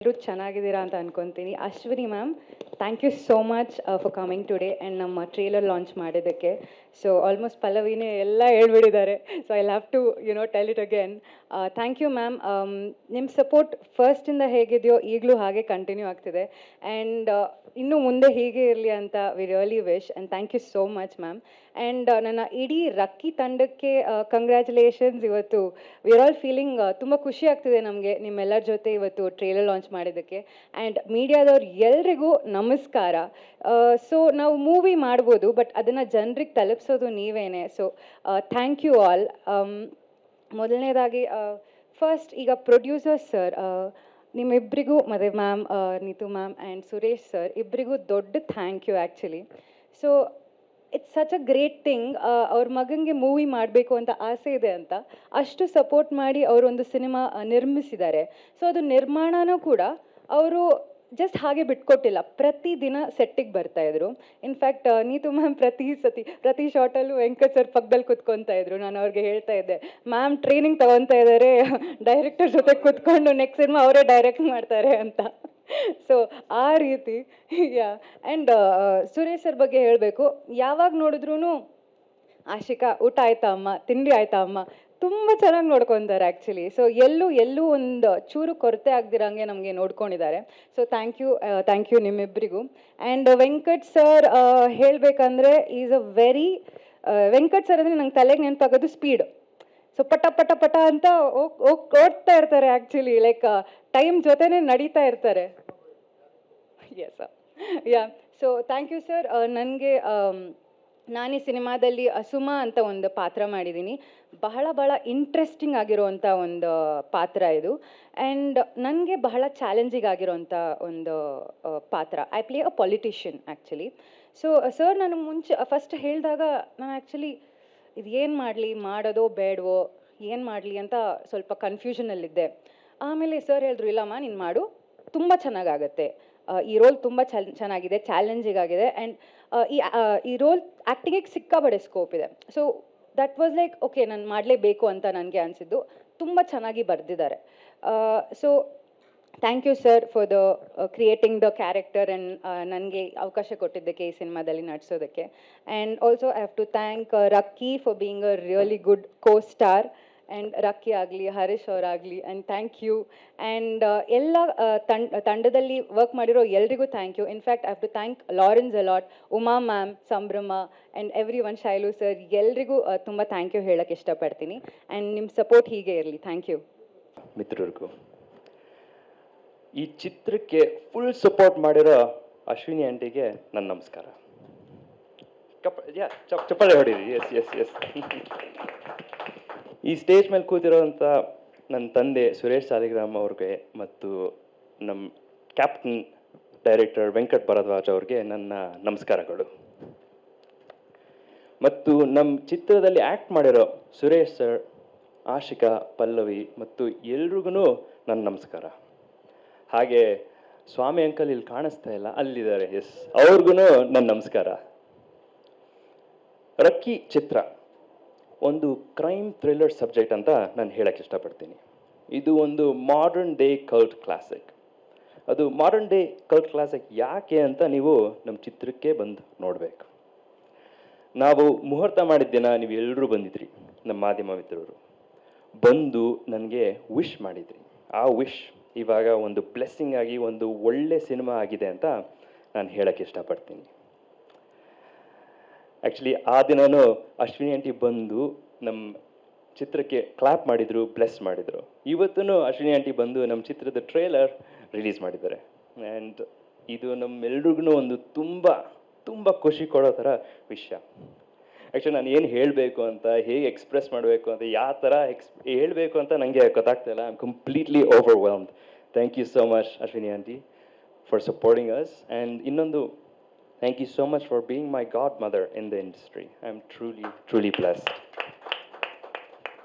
ಎಲ್ಲರೂ ಚೆನ್ನಾಗಿದ್ದೀರಾ ಅಂತ ಅನ್ಕೊಂತೀನಿ. Ashwini ma'am, thank you so much for coming today and ನಮ್ಮ ಟ್ರೇಲರ್ ಲಾಂಚ್ ಮಾಡಿದ್ದಕ್ಕೆ. ಸೊ ಆಲ್ಮೋಸ್ಟ್ ಪಲ್ಲವಿನೇ ಎಲ್ಲ ಹೇಳ್ಬಿಟ್ಟಿದ್ದಾರೆ. So I have to tell it again. Thank you ma'am. ನಿಮ್ಮ ಸಪೋರ್ಟ್ ಫಸ್ಟಿಂದ ಹೇಗಿದೆಯೋ ಈಗಲೂ ಹಾಗೆ ಕಂಟಿನ್ಯೂ ಆಗ್ತಿದೆ. ಆ್ಯಂಡ್ ಇನ್ನು ಮುಂದೆ ಹೀಗೆ ಇರಲಿ ಅಂತ we really wish and thank you so much ma'am. And ನನ್ನ ಇಡೀ ರಕ್ಕಿ ತಂಡಕ್ಕೆ ಕಂಗ್ರ್ಯಾಚುಲೇಷನ್ಸ್. ಇವತ್ತು ವಿ ಆರ್ ಆಲ್ ಫೀಲಿಂಗ್ ತುಂಬ ಖುಷಿ ಆಗ್ತಿದೆ ನಮಗೆ ನಿಮ್ಮೆಲ್ಲರ ಜೊತೆ ಇವತ್ತು ಟ್ರೇಲರ್ ಲಾಂಚ್ ಮಾಡಿದ್ದಕ್ಕೆ. ಆ್ಯಂಡ್ ಮೀಡಿಯಾದವ್ರು ಎಲ್ರಿಗೂ ನಮಸ್ಕಾರ. ಸೊ ನಾವು ಮೂವಿ ಮಾಡ್ಬೋದು, ಬಟ್ ಅದನ್ನು ಜನರಿಗೆ ತಲುಪಿಸೋದು ನೀವೇನೆ. So thank you all. ಮೊದಲನೇದಾಗಿ ಫಸ್ಟ್ ಈಗ ಪ್ರೊಡ್ಯೂಸರ್ ಸರ್, ನಿಮ್ಮಿಬ್ಬರಿಗೂ ಮತ್ತು ma'am, Neetu ma'am and Suresh sir ಇಬ್ಬರಿಗೂ ದೊಡ್ಡ thank you actually. So it's such a great thing. ಅವ್ರ ಮಗನಿಗೆ ಮೂವಿ ಮಾಡಬೇಕು ಅಂತ ಆಸೆ ಇದೆ ಅಂತ ಅಷ್ಟು ಸಪೋರ್ಟ್ ಮಾಡಿ ಅವರೊಂದು ಸಿನಿಮಾ ನಿರ್ಮಿಸಿದ್ದಾರೆ. ಸೊ ಅದು ನಿರ್ಮಾಣನೂ ಕೂಡ ಅವರು ಜಸ್ಟ್ ಹಾಗೆ ಬಿಟ್ಕೊಟ್ಟಿಲ್ಲ, ಪ್ರತಿದಿನ ಸೆಟ್ಟಿಗೆ ಬರ್ತಾಯಿದ್ರು. ಇನ್ಫ್ಯಾಕ್ಟ್ ನೀತು ಮ್ಯಾಮ್ ಪ್ರತಿ ಶಾರ್ಟಲ್ಲೂ ವೆಂಕಟ್ ಸರ್ ಪಕ್ಕದಲ್ಲಿ ಕುತ್ಕೊತಾ ಇದ್ರು. ನಾನು ಅವ್ರಿಗೆ ಹೇಳ್ತಾ ಇದ್ದೆ, ಮ್ಯಾಮ್ ಟ್ರೈನಿಂಗ್ ತಗೊತಾ ಇದ್ದಾರೆ, ಡೈರೆಕ್ಟರ್ ಜೊತೆ ಕುತ್ಕೊಂಡು ನೆಕ್ಸ್ಟ್ ಸಿನಿಮಾ ಅವರೇ ಡೈರೆಕ್ಟ್ ಮಾಡ್ತಾರೆ ಅಂತ. ಸೊ ಆ ರೀತಿ ಯಾ. ಆ್ಯಂಡ್ ಸುರೇಶ್ ಸರ್ ಬಗ್ಗೆ ಹೇಳಬೇಕು, ಯಾವಾಗ ನೋಡಿದ್ರೂ ಆಶಿಕಾ ಊಟ ಆಯ್ತಾ ಅಮ್ಮ, ತಿಂಡಿ ಆಯ್ತಾ ಅಮ್ಮ, ತುಂಬ ಚೆನ್ನಾಗಿ ನೋಡ್ಕೊತಾರೆ ಆ್ಯಕ್ಚುಲಿ. ಸೊ ಎಲ್ಲೂ ಒಂದು ಚೂರು ಕೊರತೆ ಆಗ್ದಿರಂಗೆ ನಮಗೆ ನೋಡ್ಕೊಂಡಿದ್ದಾರೆ. ಸೊ ಥ್ಯಾಂಕ್ ಯು ನಿಮ್ಮಿಬ್ಬರಿಗೂ. ಆ್ಯಂಡ್ ವೆಂಕಟ್ ಸರ್ ಹೇಳಬೇಕಂದ್ರೆ is a very Venkat sir ಅಂದರೆ ನಂಗೆ ತಲೆಗೆ ನೆನಪಾಗೋದು ಸ್ಪೀಡ್. ಸೊ ಪಟ ಪಟ ಪಟ ಅಂತ ಓಡ್ತಾ ಇರ್ತಾರೆ ಆ್ಯಕ್ಚುಲಿ, ಲೈಕ್ ಟೈಮ್ ಜೊತೆನೇ ನಡೀತಾ ಇರ್ತಾರೆ. Yes yeah. So thank you sir. ನನಗೆ ನಾನು ಈ ಸಿನಿಮಾದಲ್ಲಿ ಸುಮಾ ಅಂತ ಒಂದು ಪಾತ್ರ ಮಾಡಿದ್ದೀನಿ. ಬಹಳ ಇಂಟ್ರೆಸ್ಟಿಂಗ್ ಆಗಿರೋವಂಥ ಒಂದು ಪಾತ್ರ ಇದು. ಆ್ಯಂಡ್ ನನಗೆ ಬಹಳ ಚಾಲೆಂಜಿಂಗ್ ಆಗಿರೋವಂಥ ಒಂದು ಪಾತ್ರ. I play a politician actually. So sir ನನಗೆ ಮುಂಚೆ ಫಸ್ಟ್ ಹೇಳಿದಾಗ ನಾನು ಆ್ಯಕ್ಚುಲಿ ಇದು ಏನು ಮಾಡಲಿ, ಮಾಡೋದೋ ಬೇಡವೋ, ಏನು ಮಾಡಲಿ ಅಂತ ಸ್ವಲ್ಪ ಕನ್ಫ್ಯೂಷನಲ್ಲಿದ್ದೆ. ಆಮೇಲೆ ಸರ್ ಹೇಳಿದ್ರು, ಇಲ್ಲಮ್ಮ ನೀನು ಮಾಡು, ತುಂಬ ಚೆನ್ನಾಗಾಗತ್ತೆ, ಈ ರೋಲ್ ತುಂಬ ಚೆನ್ನಾಗಿದೆ, ಚಾಲೆಂಜಿಂಗ್ ಆಗಿದೆ. ಆ್ಯಂಡ್ ಈ ರೋಲ್ ಆ್ಯಕ್ಟಿಂಗಿಗೆ ಸಿಕ್ಕಾಪಟ್ಟೆ ಸ್ಕೋಪ್ ಇದೆ. So that was like okay, ನಾನು ಮಾಡಲೇಬೇಕು ಅಂತ ನನಗೆ ಅನಿಸಿದ್ದು. ತುಂಬ ಚೆನ್ನಾಗಿ ಬರೆದಿದ್ದಾರೆ. So thank you sir for the creating the character and ನನಗೆ ಅವಕಾಶ ಕೊಟ್ಟಿದ್ದಕ್ಕೆ ಈ ಸಿನಿಮಾದಲ್ಲಿ ನಟಿಸೋದಕ್ಕೆ. And also I have to thank Rakki for being a really good co star. And Rakki ಆಗಲಿ, ಹರೀಶ್ ಅವರಾಗಲಿ, ಆ್ಯಂಡ್ ಥ್ಯಾಂಕ್ ಯು. ಆ್ಯಂಡ್ ಎಲ್ಲ ತಂಡದಲ್ಲಿ ವರ್ಕ್ ಮಾಡಿರೋ ಎಲ್ರಿಗೂ thank you. In fact I have to thank Lawrence allot, Uma ma'am, ಸಂಭ್ರಮ and every one, Shailu sir, ಎಲ್ರಿಗೂ ತುಂಬ thank you ಹೇಳೋಕ್ಕೆ ಇಷ್ಟಪಡ್ತೀನಿ. ಆ್ಯಂಡ್ ನಿಮ್ಮ ಸಪೋರ್ಟ್ ಹೀಗೆ ಇರಲಿ. Thank you. ಮಿತ್ರರಿಗೂ ಈ ಚಿತ್ರಕ್ಕೆ ಫುಲ್ ಸಪೋರ್ಟ್ ಮಾಡಿರೋ ಅಶ್ವಿನಿ ಆಂಟಿಗೆ ನನ್ನ ನಮಸ್ಕಾರ. ಚಪ್ಪಾಳೆ ಹೊಡೀರಿ. Yes yes yes. ಈ ಸ್ಟೇಜ್ ಮೇಲೆ ಕೂತಿರೋಂಥ ನನ್ನ ತಂದೆ ಸುರೇಶ್ ಸಾಲಿಗ್ರಾಮ್ ಅವ್ರಿಗೆ ಮತ್ತು ನಮ್ಮ ಕ್ಯಾಪ್ಟನ್ ಡೈರೆಕ್ಟರ್ ವೆಂಕಟ್ ಭರದ್ವಾಜ್ ಅವ್ರಿಗೆ ನನ್ನ ನಮಸ್ಕಾರಗಳು. ಮತ್ತು ನಮ್ಮ ಚಿತ್ರದಲ್ಲಿ ಆ್ಯಕ್ಟ್ ಮಾಡಿರೋ ಸುರೇಶ್ ಸರ್, ಆಶಿಕಾ, ಪಲ್ಲವಿ ಮತ್ತು ಎಲ್ರಿಗೂ ನನ್ನ ನಮಸ್ಕಾರ. ಹಾಗೆ ಸ್ವಾಮಿ ಅಂಕಲ್ ಇಲ್ಲಿ ಕಾಣಿಸ್ತಾ ಇಲ್ಲ, ಅಲ್ಲಿದ್ದಾರೆ, ಎಸ್, ಅವ್ರಿಗೂ ನನ್ನ ನಮಸ್ಕಾರ. ರಕ್ಕಿ ಚಿತ್ರ ಒಂದು ಕ್ರೈಮ್ ಥ್ರಿಲ್ಲರ್ ಸಬ್ಜೆಕ್ಟ್ ಅಂತ ನಾನು ಹೇಳಕ್ಕೆ ಇಷ್ಟಪಡ್ತೀನಿ. ಇದು ಒಂದು ಮಾಡರ್ನ್ ಡೇ ಕಲ್ಟ್ ಕ್ಲಾಸಿಕ್. ಅದು ಮಾಡರ್ನ್ ಡೇ ಕಲ್ಟ್ ಕ್ಲಾಸಿಕ್ ಯಾಕೆ ಅಂತ ನೀವು ನಮ್ಮ ಚಿತ್ರಕ್ಕೆ ಬಂದು ನೋಡಬೇಕು. ನಾವು ಮುಹೂರ್ತ ಮಾಡಿದ ದಿನ ನೀವು ಎಲ್ಲರೂ ಬಂದಿದ್ರಿ, ನಮ್ಮ ಮಾಧ್ಯಮ ಮಿತ್ರರು ಬಂದು ನನಗೆ ವಿಶ್ ಮಾಡಿದ್ರಿ. ಆ ವಿಶ್ ಇವಾಗ ಒಂದು ಬ್ಲೆಸ್ಸಿಂಗ್ ಆಗಿ ಒಂದು ಒಳ್ಳೆ ಸಿನಿಮಾ ಆಗಿದೆ ಅಂತ ನಾನು ಹೇಳಕ್ಕೆ ಇಷ್ಟಪಡ್ತೀನಿ. ಆ್ಯಕ್ಚುಲಿ ಆ ದಿನವೂ ಅಶ್ವಿನಿ ಆಂಟಿ ಬಂದು ನಮ್ಮ ಚಿತ್ರಕ್ಕೆ ಕ್ಲಾಪ್ ಮಾಡಿದರು, ಬ್ಲೆಸ್ ಮಾಡಿದರು. ಇವತ್ತೂ ಅಶ್ವಿನಿ ಆಂಟಿ ಬಂದು ನಮ್ಮ ಚಿತ್ರದ ಟ್ರೇಲರ್ ರಿಲೀಸ್ ಮಾಡಿದ್ದಾರೆ. ಆ್ಯಂಡ್ ಇದು ನಮ್ಮೆಲ್ರಿಗೂ ಒಂದು ತುಂಬ ಖುಷಿ ಕೊಡೋ ಥರ ವಿಷಯ. ಆ್ಯಕ್ಚುಲಿ ನಾನು ಏನು ಹೇಳಬೇಕು ಅಂತ, ಹೇಗೆ ಎಕ್ಸ್ಪ್ರೆಸ್ ಮಾಡಬೇಕು ಅಂತ, ಯಾವ ಥರ ಹೇಳಬೇಕು ಅಂತ ನನಗೆ ಗೊತ್ತಾಗ್ತಾ ಇಲ್ಲ. I am completely overwhelmed. Thank you so much Ashwini aunty for supporting us. And ಇನ್ನೊಂದು, thank you so much for being my godmother in the industry. I am truly blessed.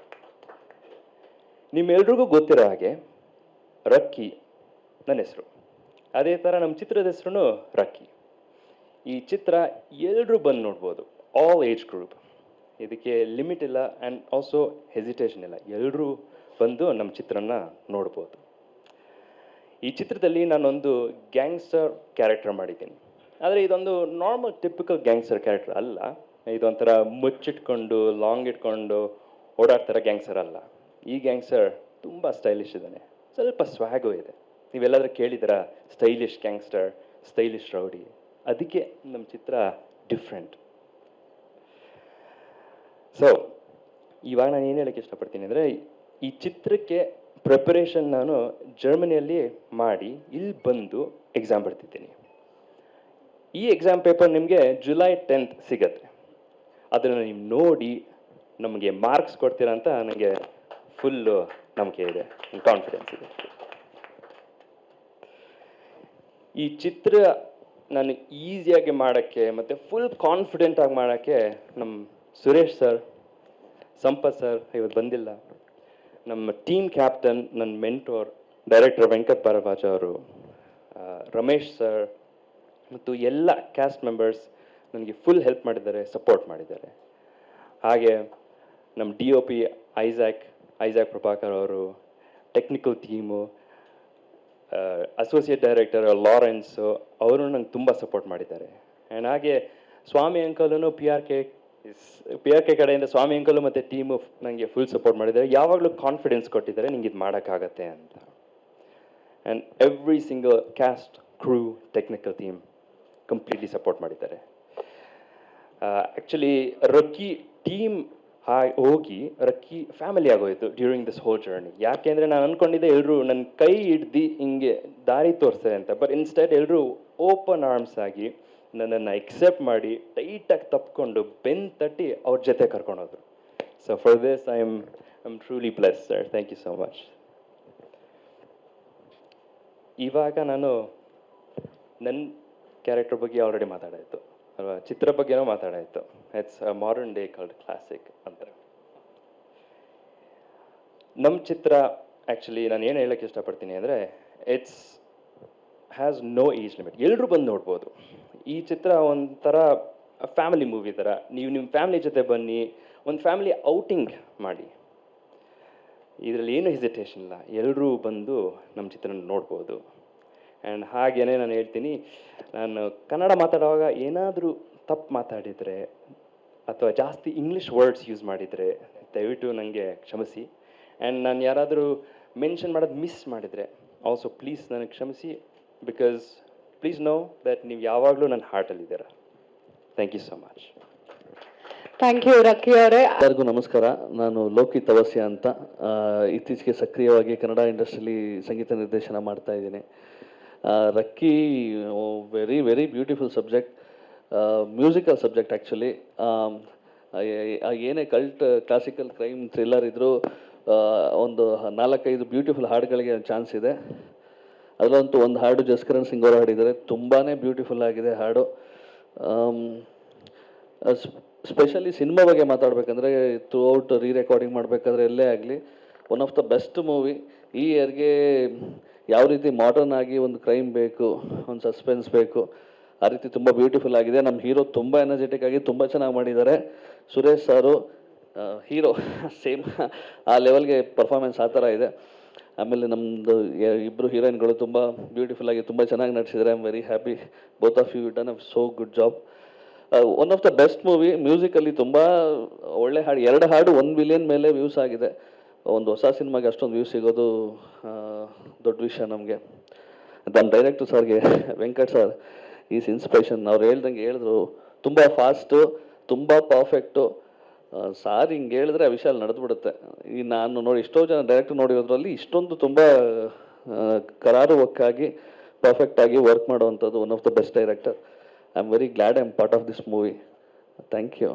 ನಿಮ್ಮೆಲ್ರಿಗೂ ಗೊತ್ತಿರೋ ಹಾಗೆ ರಕ್ಕಿ ನನ್ನ ಹೆಸರು, ಅದೇ ಥರ ನಮ್ಮ ಚಿತ್ರದ ಹೆಸರು ರಕ್ಕಿ. ಈ ಚಿತ್ರ ಎಲ್ಲರೂ ಬಂದು ನೋಡ್ಬೋದು, ಆಲ್ ಏಜ್ ಗ್ರೂಪ್. ಇದಕ್ಕೆ ಲಿಮಿಟ್ ಇಲ್ಲ ಆ್ಯಂಡ್ ಆಲ್ಸೋ ಹೆಸಿಟೇಷನ್ ಇಲ್ಲ, ಎಲ್ಲರೂ ಬಂದು ನಮ್ಮ ಚಿತ್ರನ ನೋಡ್ಬೋದು. ಈ ಚಿತ್ರದಲ್ಲಿ ನಾನೊಂದು ಗ್ಯಾಂಗ್ಸ್ಟರ್ ಕ್ಯಾರೆಕ್ಟರ್ ಮಾಡಿದ್ದೀನಿ. ಆದರೆ ಇದೊಂದು ನಾರ್ಮಲ್ ಟಿಪಿಕಲ್ ಗ್ಯಾಂಗ್ಸ್ಟರ್ ಕ್ಯಾರೆಕ್ಟರ್ ಅಲ್ಲ. ಇದೊಂಥರ ಮುಚ್ಚಿಟ್ಕೊಂಡು ಲಾಂಗ್ ಇಟ್ಕೊಂಡು ಓಡಾಡ್ತಾರ ಗ್ಯಾಂಗ್ಸ್ಟರ್ ಅಲ್ಲ. ಈ ಗ್ಯಾಂಗ್ಸ್ಟರ್ ತುಂಬ ಸ್ಟೈಲಿಶ್ ಇದ್ದಾನೆ, ಸ್ವಲ್ಪ ಸ್ವ್ಯಾಗು ಇದೆ. ನೀವೆಲ್ಲಾದ್ರೂ ಕೇಳಿದಿರ ಸ್ಟೈಲಿಶ್ ಗ್ಯಾಂಗ್ಸ್ಟರ್, ಸ್ಟೈಲಿಶ್ ರೌಡಿ? ಅದಕ್ಕೆ ನಮ್ಮ ಚಿತ್ರ ಡಿಫ್ರೆಂಟ್. ಸೊ ಇವಾಗ ನಾನು ಏನು ಹೇಳೋಕ್ಕೆ ಇಷ್ಟಪಡ್ತೀನಿ ಅಂದರೆ, ಈ ಚಿತ್ರಕ್ಕೆ ಪ್ರಿಪರೇಷನ್ ನಾನು ಜರ್ಮನಿಯಲ್ಲಿ ಮಾಡಿ ಇಲ್ಲಿ ಬಂದು ಎಕ್ಸಾಮ್ ಬರ್ತಿದ್ದೀನಿ. ಈ ಎಕ್ಸಾಮ್ ಪೇಪರ್ ನಿಮಗೆ ಜುಲೈ 10th ಸಿಗತ್ತೆ. ಅದನ್ನು ನೀವು ನೋಡಿ ನಮಗೆ ಮಾರ್ಕ್ಸ್ ಕೊಡ್ತೀರಾ ಅಂತ ನನಗೆ ಫುಲ್ಲು ನಂಬಿಕೆ ಇದೆ, ಕಾನ್ಫಿಡೆನ್ಸ್ ಇದೆ. ಈ ಚಿತ್ರ ನಾನು ಈಸಿಯಾಗಿ ಮಾಡೋಕ್ಕೆ ಮತ್ತು ಫುಲ್ ಕಾನ್ಫಿಡೆಂಟಾಗಿ ಮಾಡೋಕ್ಕೆ ನಮ್ಮ ಸುರೇಶ್ ಸರ್, ಸಂಪತ್ ಸರ್ ಇವತ್ತು ಬಂದಿಲ್ಲ, ನಮ್ಮ ಟೀಮ್ ಕ್ಯಾಪ್ಟನ್, ನನ್ನ ಮೆಂಟೋರ್ ಡೈರೆಕ್ಟರ್ ವೆಂಕಟ್ ಭಾರದ್ವಾಜ ಅವರು, ರಮೇಶ್ ಸರ್ ಮತ್ತು ಎಲ್ಲ ಕ್ಯಾಸ್ಟ್ ಮೆಂಬರ್ಸ್ ನನಗೆ ಫುಲ್ ಹೆಲ್ಪ್ ಮಾಡಿದ್ದಾರೆ, ಸಪೋರ್ಟ್ ಮಾಡಿದ್ದಾರೆ. ಹಾಗೆ ನಮ್ಮ DOP ಐಸಾಕ್ ಪ್ರಭಾಕರ್ ಅವರು, ಟೆಕ್ನಿಕಲ್ ಟೀಮು, ಅಸೋಸಿಯೇಟ್ ಡೈರೆಕ್ಟರ್ ಲಾರೆನ್ಸು ಅವರು ನನಗೆ ತುಂಬ ಸಪೋರ್ಟ್ ಮಾಡಿದ್ದಾರೆ. ಆ್ಯಂಡ್ ಹಾಗೆ ಸ್ವಾಮಿ ಅಂಕಲೂ ಪಿ ಆರ್ ಕೆ ಕಡೆಯಿಂದ ಸ್ವಾಮಿ ಅಂಕಲು ಮತ್ತು ಟೀಮು ನನಗೆ ಫುಲ್ ಸಪೋರ್ಟ್ ಮಾಡಿದ್ದಾರೆ. ಯಾವಾಗಲೂ ಕಾನ್ಫಿಡೆನ್ಸ್ ಕೊಟ್ಟಿದ್ದಾರೆ ನಿಂಗೆ ಇದು ಮಾಡೋಕ್ಕಾಗತ್ತೆ ಅಂತ. And every single caste, crew, technical team completely support ಮಾಡಿದ್ದಾರೆ. ಆ್ಯಕ್ಚುಲಿ ರಕ್ಕಿ ಟೀಮ್ ಹೋಗಿ ರಕ್ಕಿ ಫ್ಯಾಮಿಲಿ ಆಗೋಯಿತು ಡ್ಯೂರಿಂಗ್ ದಿಸ್ ಹೋಲ್ ಜರ್ನಿ. ಯಾಕೆಂದರೆ ನಾನು ಅಂದ್ಕೊಂಡಿದ್ದೆ ಎಲ್ಲರೂ ನನ್ನ ಕೈ ಹಿಡ್ದು ಹಿಂಗೆ ದಾರಿ ತೋರಿಸ್ತಾರೆ ಅಂತ. ಬಟ್ ಇನ್ಸ್ಟೆಡ್ ಎಲ್ಲರೂ ಓಪನ್ ಆರ್ಮ್ಸ್ ಆಗಿ ನನ್ನನ್ನು ಎಕ್ಸೆಪ್ಟ್ ಮಾಡಿ ಟೈಟಾಗಿ ತಪ್ಕೊಂಡು ಬೆನ್ನು ತಟ್ಟಿ ಅವ್ರ ಜೊತೆ ಕರ್ಕೊಂಡೋದ್ರು. So for this I am truly blessed sir. Thank you so much. ಇವಾಗ ನಾನು ನನ್ನ ಕ್ಯಾರೆಕ್ಟರ್ ಬಗ್ಗೆ ಆಲ್ರೆಡಿ ಮಾತಾಡಾಯಿತು ಅಲ್ವಾ, ಚಿತ್ರ ಬಗ್ಗೆನೂ ಮಾತಾಡಾಯಿತು. It's a modern day cult classic ಅಂತ. ನಮ್ಮ ಚಿತ್ರ ಆ್ಯಕ್ಚುಲಿ ನಾನು ಏನು ಹೇಳೋಕ್ಕೆ ಇಷ್ಟಪಡ್ತೀನಿ ಅಂದರೆ, it's has no age limit, ಎಲ್ಲರೂ ಬಂದು ನೋಡ್ಬೋದು. ಈ ಚಿತ್ರ ಒಂಥರ ಫ್ಯಾಮಿಲಿ ಮೂವಿ ಥರ. ನೀವು ನಿಮ್ಮ ಫ್ಯಾಮಿಲಿ ಜೊತೆ ಬನ್ನಿ, ಒಂದು ಫ್ಯಾಮಿಲಿ ಔಟಿಂಗ್ ಮಾಡಿ. ಇದರಲ್ಲಿ ಏನು ಹೆಸಿಟೇಷನ್ ಇಲ್ಲ, ಎಲ್ಲರೂ ಬಂದು ನಮ್ಮ ಚಿತ್ರನ ನೋಡ್ಬೋದು. ಆ್ಯಂಡ್ ಹಾಗೆಯೇ ನಾನು ಹೇಳ್ತೀನಿ, ನಾನು ಕನ್ನಡ ಮಾತಾಡುವಾಗ ಏನಾದರೂ ತಪ್ಪು ಮಾತಾಡಿದರೆ ಅಥವಾ ಜಾಸ್ತಿ ಇಂಗ್ಲೀಷ್ ವರ್ಡ್ಸ್ ಯೂಸ್ ಮಾಡಿದರೆ ದಯವಿಟ್ಟು ನನಗೆ ಕ್ಷಮಿಸಿ. ಆ್ಯಂಡ್ ನಾನು ಯಾರಾದರೂ ಮೆನ್ಷನ್ ಮಾಡೋದು ಮಿಸ್ ಮಾಡಿದರೆ ಆಲ್ಸೋ ಪ್ಲೀಸ್ ನನಗೆ ಕ್ಷಮಿಸಿ. ಬಿಕಾಸ್ ಪ್ಲೀಸ್ ನೋ ದಟ್ ನೀವು ಯಾವಾಗಲೂ ನನ್ನ ಹಾರ್ಟಲ್ಲಿದ್ದೀರಾ. Thank you so much. Thank you Rakki ಅವರೇ. ಎಲ್ಲರಿಗೂ ನಮಸ್ಕಾರ. ನಾನು ಲೋಕಿ ತವಸ್ಯ ಅಂತ. ಇತ್ತೀಚೆಗೆ ಸಕ್ರಿಯವಾಗಿ ಕನ್ನಡ ಇಂಡಸ್ಟ್ರಿಲಿ ಸಂಗೀತ ನಿರ್ದೇಶನ ಮಾಡ್ತಾ ಇದ್ದೀನಿ. Rakki very very beautiful subject, musical subject actually. ಏನೇ ಕಲ್ಟ್ ಕ್ಲಾಸಿಕಲ್ ಕ್ರೈಮ್ ಥ್ರಿಲ್ಲರ್ ಇದ್ದರೂ ಒಂದು 4-5 ಬ್ಯೂಟಿಫುಲ್ ಹಾಡುಗಳಿಗೆ ಚಾನ್ಸ್ ಇದೆ. ಅದರಲ್ಲಂತೂ ಒಂದು ಹಾಡು ಜಸ್ಕರಣ್ ಸಿಂಗ್ ಅವರು ಹಾಡಿದ್ದಾರೆ, ತುಂಬಾ ಬ್ಯೂಟಿಫುಲ್ ಆಗಿದೆ ಹಾಡು. ಸ್ಪೆಷಲಿ ಸಿನಿಮಾ ಬಗ್ಗೆ ಮಾತಾಡಬೇಕಂದ್ರೆ, ಥ್ರೂ ಔಟ್ ರೆಕಾರ್ಡಿಂಗ್ ಮಾಡಬೇಕಾದ್ರೆ ಎಲ್ಲೇ ಆಗಲಿ one of the best movie. ಈ ಇಯರ್ಗೆ ಯಾವ ರೀತಿ ಮಾಡರ್ನ್ ಆಗಿ ಒಂದು ಕ್ರೈಮ್ ಬೇಕು, ಒಂದು ಸಸ್ಪೆನ್ಸ್ ಬೇಕು, ಆ ರೀತಿ ತುಂಬ ಬ್ಯೂಟಿಫುಲ್ ಆಗಿದೆ. ನಮ್ಮ ಹೀರೋ ತುಂಬ ಎನರ್ಜೆಟಿಕ್ ಆಗಿ ತುಂಬ ಚೆನ್ನಾಗಿ ಮಾಡಿದ್ದಾರೆ. ಸುರೇಶ್ ಸಾರು ಹೀರೋ ಸೇಮ್ ಆ ಲೆವೆಲ್ಗೆ ಪರ್ಫಾರ್ಮೆನ್ಸ್ ಆ ಥರ ಇದೆ. ಆಮೇಲೆ ನಮ್ಮದು ಇಬ್ಬರು ಹೀರೋಯಿನ್ಗಳು ತುಂಬ ಬ್ಯೂಟಿಫುಲ್ ಆಗಿ ತುಂಬ ಚೆನ್ನಾಗಿ ನಟಿಸಿದ್ದಾರೆ. I am very happy. Both of you done a so good job. One of the best movie. Musically ತುಂಬ ಒಳ್ಳೆ ಹಾಡು, 2 ಹಾಡು 1 ಬಿಲಿಯನ್ ಮೇಲೆ ವ್ಯೂಸ್ ಆಗಿದೆ. ಒಂದು ಹೊಸ ಸಿನಿಮಾಗೆ ಅಷ್ಟೊಂದು ವ್ಯೂಸ್ ಸಿಗೋದು ದೊಡ್ಡ ವಿಷಯ ನಮಗೆ. ನಮ್ಮ ಡೈರೆಕ್ಟರ್ ಸರ್ಗೆ, ವೆಂಕಟ್ ಸರ್ ಈಸ್ ಇನ್ಸ್ಪಿರೇಷನ್. ಅವ್ರು ಹೇಳ್ದಂಗೆ ಹೇಳಿದ್ರು, ತುಂಬ ಫಾಸ್ಟು, ತುಂಬ ಪರ್ಫೆಕ್ಟು. ಸಾರ್ ಹಿಂಗೆ ಹೇಳಿದ್ರೆ ಆ ವಿಷಯ ನಡೆದುಬಿಡುತ್ತೆ. ಈ ನಾನು ನೋಡಿ ಎಷ್ಟೋ ಜನ ಡೈರೆಕ್ಟರ್ ನೋಡಿರೋದ್ರಲ್ಲಿ ಇಷ್ಟೊಂದು ತುಂಬ ಕರಾರುವಕ್ಕಾಗಿ ಪರ್ಫೆಕ್ಟಾಗಿ ವರ್ಕ್ ಮಾಡುವಂಥದ್ದು one of the best director. I am very glad I am part of this movie. Thank you.